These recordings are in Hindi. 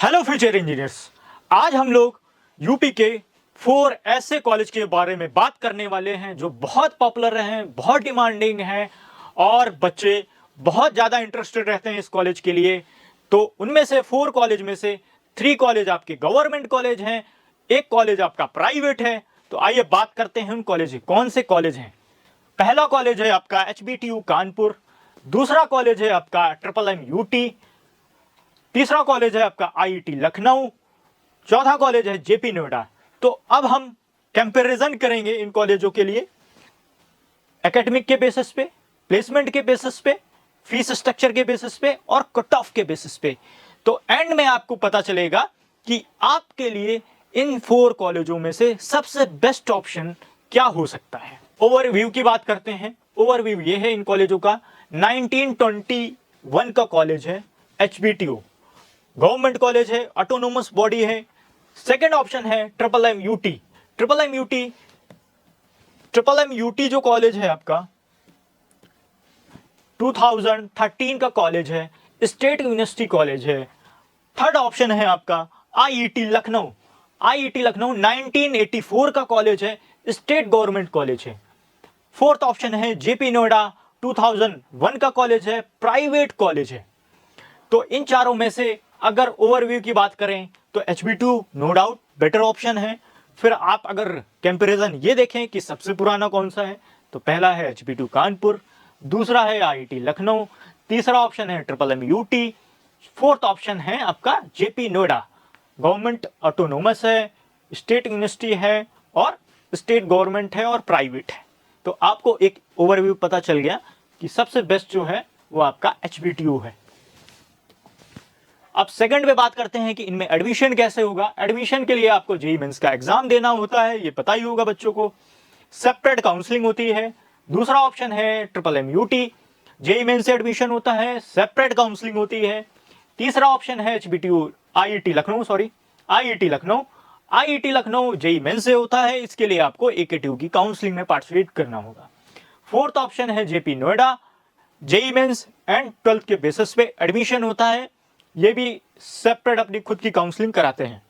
Hello future engineers. आज हम लोग यूपी के 4 ऐसे कॉलेज के बारे में बात करने वाले हैं जो बहुत पॉपुलर हैं, बहुत डिमांडिंग हैं और बच्चे बहुत ज़्यादा इंटरेस्टेड रहते हैं इस कॉलेज के लिए। तो उनमें से 4 कॉलेज में से 3 कॉलेज आपके गवर्नमेंट कॉलेज हैं, एक कॉलेज आपका प्राइवेट है। तो आइए बात करते हैं उन कॉलेज कौन से कॉलेज हैं। पहला कॉलेज है आपका HBTU कानपुर, दूसरा कॉलेज है आपका MMUT, तीसरा कॉलेज है आपका IIT लखनऊ, चौथा कॉलेज है JP नोएडा। तो अब हम कंपैरिजन करेंगे इन कॉलेजों के लिए एकेडमिक के बेसिस पे, प्लेसमेंट के बेसिस पे, फीस स्ट्रक्चर के बेसिस पे और कट ऑफ के बेसिस पे। तो एंड में आपको पता चलेगा कि आपके लिए इन 4 कॉलेजों में से सबसे बेस्ट ऑप्शन क्या हो सकता है। ओवरव्यू की बात करते हैं। ओवरव्यू ये है इन कॉलेजों का। 1921 का कॉलेज है HBTU, गवर्नमेंट कॉलेज है, ऑटोनोमस बॉडी है। सेकेंड ऑप्शन है MMUT। MMUT जो कॉलेज है आपका 2013 का कॉलेज है, स्टेट यूनिवर्सिटी कॉलेज है। थर्ड ऑप्शन है आपका IIT लखनऊ। IIT लखनऊ 1984 का कॉलेज है, स्टेट गवर्नमेंट कॉलेज है। फोर्थ ऑप्शन है JP नोएडा, 2001 का कॉलेज है, प्राइवेट कॉलेज है। तो इन चारों में से अगर ओवरव्यू की बात करें तो HBTU no doubt better option है। फिर आप अगर कंपैरिजन ये देखें कि सबसे पुराना कौन सा है, तो पहला है HBTU कानपुर, दूसरा है IIT लखनऊ, तीसरा ऑप्शन है MMUT, फोर्थ ऑप्शन है आपका JP नोएडा। गवर्नमेंट ऑटोनोमस है, स्टेट यूनिवर्सिटी है और स्टेट गवर्नमेंट है और प्राइवेट है। तो आपको एक ओवरव्यू पता चल गया कि सबसे बेस्ट जो है वो आपका HBTU है। अब सेकंड पे बात करते हैं कि इनमें एडमिशन कैसे होगा। एडमिशन के लिए आपको जेईई मेंस का एग्जाम देना होता है, ये पता ही होगा बच्चों को। सेपरेट काउंसलिंग होती है। दूसरा ऑप्शन है MMUT, जेईई मेंस से एडमिशन होता है, सेपरेट काउंसलिंग होती है। तीसरा ऑप्शन है HBTU IIT Lucknow. IIT Lucknow JEE Mains से होता है, इसके लिए आपको AKTU की काउंसलिंग में पार्टिसिपेट करना होगा। फोर्थ ऑप्शन है JP Noida, JEE Mains and 12th के बेसिस पे एडमिशन होता है, ये भी सेपरेट अपनी खुद की काउंसलिंग कराते हैं।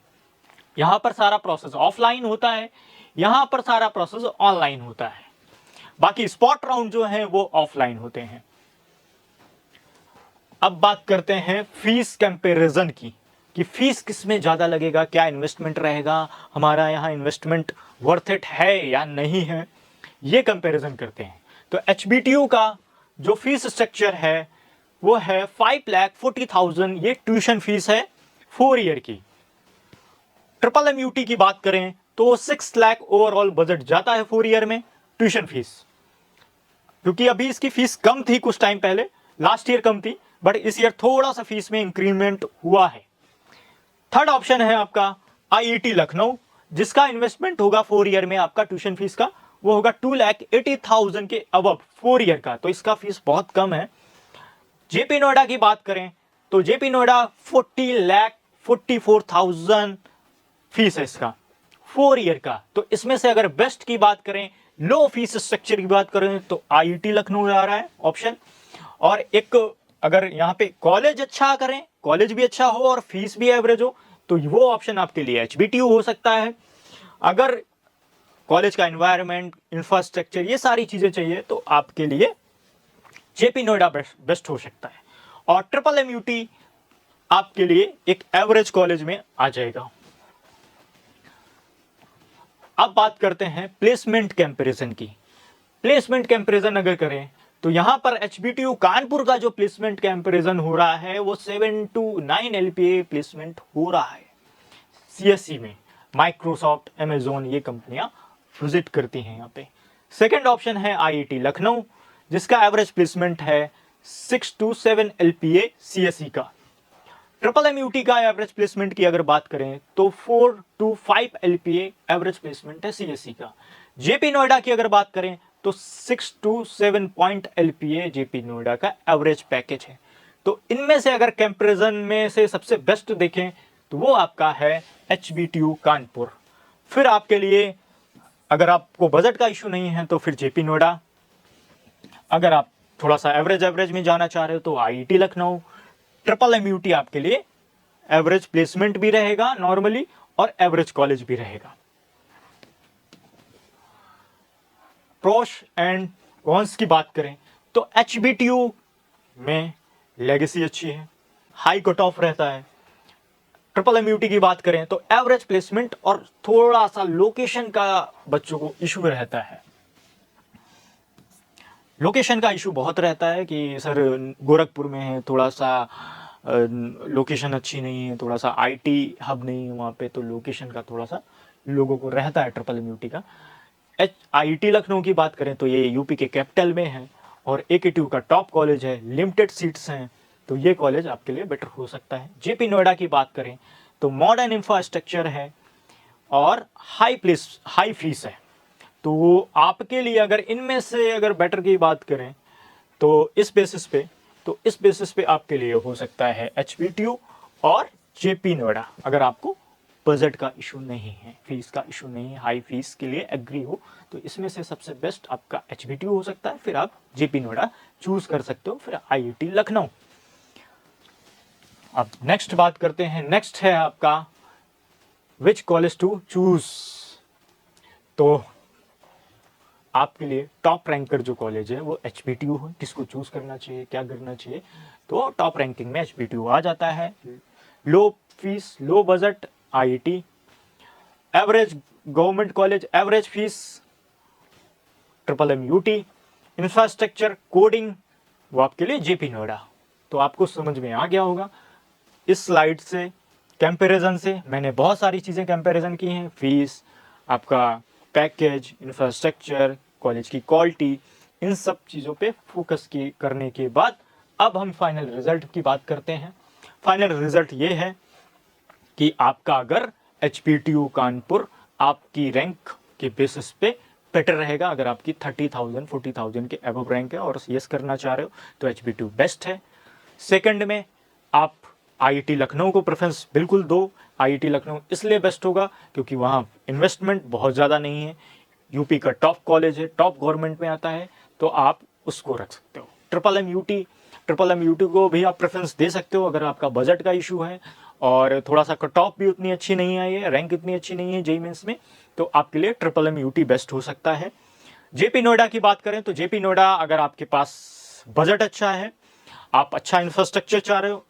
यहां पर सारा प्रोसेस ऑफलाइन होता है, यहां पर सारा प्रोसेस ऑनलाइन होता है। बाकी स्पॉट राउंड जो है वो ऑफलाइन होते हैं। अब बात करते हैं फीस कंपैरिजन की कि फीस किस में ज्यादा लगेगा, क्या इन्वेस्टमेंट रहेगा, हमारा यहाँ इन्वेस्टमेंट वर्थ इट है या नहीं है, ये कंपैरिजन करते हैं। तो HBTU का जो फीस स्ट्रक्चर है वो है 5,40,000, ये ट्यूशन फीस है 4 ईयर की। MMUT की बात करें तो 6 लाख ओवरऑल बजट जाता है 4 ईयर में ट्यूशन फीस, क्योंकि अभी इसकी फीस कम थी कुछ टाइम पहले, लास्ट ईयर कम थी, बट इस ईयर थोड़ा सा फीस में इंक्रीमेंट हुआ है। थर्ड ऑप्शन है आपका IIT लखनऊ, जिसका इन्वेस्टमेंट होगा 4 ईयर में आपका ट्यूशन फीस का वो होगा 2,80,000 के अबव 4 ईयर का, तो इसका फीस बहुत कम है। JP नोएडा की बात करें तो JP नोएडा 40,44,000 फीस है इसका 4 ईयर का। तो इसमें से अगर बेस्ट की बात करें, लो फीस स्ट्रक्चर की बात करें तो IIT लखनऊ आ रहा है ऑप्शन। और एक अगर यहाँ पे कॉलेज अच्छा करें, कॉलेज भी अच्छा हो और फीस भी एवरेज हो, तो वो ऑप्शन आपके लिए HBTU हो सकता है। अगर कॉलेज का एनवायरनमेंट, इंफ्रास्ट्रक्चर, ये सारी चीजें चाहिए तो आपके लिए JP नोएडा बेस्ट हो सकता है। और MMUT आपके लिए एक एवरेज कॉलेज में आ जाएगा। अब बात करते हैं प्लेसमेंट कंपैरिजन की। प्लेसमेंट कंपैरिजन अगर करें तो यहां पर HBTU कानपुर का जो प्लेसमेंट कंपैरिजन हो रहा है वो 7 to 9 LPA प्लेसमेंट हो रहा है। CSE में माइक्रोसॉफ्ट, अमेजोन, ये कंपनियां विजिट करती हैं यहाँ पे। सेकेंड ऑप्शन है IIT लखनऊ, जिसका एवरेज प्लेसमेंट है 6 to 7 LPA CSE का। MMUT का एवरेज प्लेसमेंट की अगर बात करें तो 4 to 5 LPA एवरेज प्लेसमेंट है CSE का। JP नोएडा की अगर बात करें तो 6 to 7 point LPA JP Noida का एवरेज पैकेज है। तो इनमें से अगर कंपैरिजन में से सबसे बेस्ट देखें तो वो आपका है HBTU कानपुर। फिर आपके लिए अगर आपको बजट का इशू नहीं है तो फिर JP नोएडा। अगर आप थोड़ा सा एवरेज में जाना चाह रहे हो तो IIT लखनऊ। MMUT आपके लिए एवरेज प्लेसमेंट भी रहेगा नॉर्मली और एवरेज कॉलेज भी रहेगा। प्रोस एंड कॉन्स की बात करें तो HBTU में लेगेसी अच्छी है, हाई कट ऑफ रहता है। ट्रिपल MUT की बात करें तो एवरेज प्लेसमेंट और थोड़ा सा लोकेशन का बच्चों को इशू रहता है। लोकेशन का इशू बहुत रहता है कि सर गोरखपुर में है, थोड़ा सा लोकेशन अच्छी नहीं है, थोड़ा सा IT हब नहीं है वहाँ पे, तो लोकेशन का थोड़ा सा लोगों को रहता है ट्रिपल MUT का। IIT लखनऊ की बात करें तो ये यूपी के कैपिटल में है और AKTU का टॉप कॉलेज है, लिमिटेड सीट्स हैं, तो ये कॉलेज आपके लिए बेटर हो सकता है। JP नोएडा की बात करें तो मॉडर्न इंफ्रास्ट्रक्चर है और हाई फीस है, तो आपके लिए अगर इनमें से अगर बेटर की बात करें तो इस बेसिस पे आपके लिए हो सकता है HBTU और JP नोएडा। अगर आपको बजट का इशू नहीं है, फीस का इशू नहीं है, हाई फीस के लिए एग्री हो, तो इसमें से सबसे बेस्ट आपका HBTU हो सकता है, फिर आप JP नोएडा चूज कर सकते हो, फिर IIT लखनऊ। अब नेक्स्ट बात करते हैं, नेक्स्ट है आपका विच कॉलेज टू चूज। तो आपके लिए टॉप रैंकर जो कॉलेज है वो HBTU है। किसको चूज करना चाहिए, क्या करना चाहिए, तो टॉप रैंकिंग में HBTU आ जाता है। Low fees, low budget IIT, average government college, average fees triple MUT, infrastructure coding वो आपके लिए JP नोएडा। तो आपको समझ में आ गया होगा इस स्लाइड से, कंपैरिजन से। मैंने बहुत सारी चीज़ें कंपैरिजन की हैं, फीस, आपका पैकेज, इंफ्रास्ट्रक्चर, कॉलेज की क्वालिटी, इन सब चीज़ों पे फोकस करने के बाद अब हम फाइनल रिजल्ट की बात करते हैं। फाइनल रिजल्ट ये है कि आपका अगर HBTU कानपुर आपकी रैंक के बेसिस पे बेटर रहेगा। अगर आपकी 30,000 40,000 के अबव रैंक है और यस करना चाह रहे हो तो HBTU बेस्ट है। सेकंड में आप IIT लखनऊ को प्रेफरेंस बिल्कुल दो। IIT लखनऊ इसलिए बेस्ट होगा क्योंकि वहाँ इन्वेस्टमेंट बहुत ज़्यादा नहीं है, यूपी का टॉप कॉलेज है, टॉप गवर्नमेंट में आता है, तो आप उसको रख सकते हो। ट्रिपल MUT को भी आप प्रेफरेंस दे सकते हो अगर आपका बजट का इशू है और थोड़ा सा कट ऑफ भी उतनी अच्छी नहीं आई है, रैंक इतनी अच्छी नहीं है JEE मेंस में, तो आपके लिए ट्रिपल MUT बेस्ट हो सकता है। JP नोएडा की बात करें तो JP नोएडा अगर आपके पास बजट अच्छा है, आप अच्छा इंफ्रास्ट्रक्चर चाह रहे हो,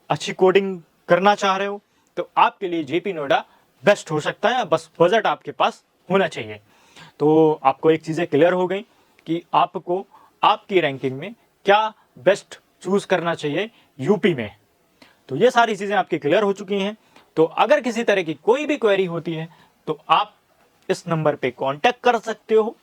अच्छी कोडिंग करना चाह रहे हो, तो आपके लिए JP नोएडा बेस्ट हो सकता है। बस बजट आपके पास होना चाहिए। तो आपको एक चीज़ें क्लियर हो गई कि आपको आपकी रैंकिंग में क्या बेस्ट चूज करना चाहिए यूपी में। तो ये सारी चीज़ें आपकी क्लियर हो चुकी हैं। तो अगर किसी तरह की कोई भी क्वेरी होती है तो आप इस नंबर पे कांटेक्ट कर सकते हो।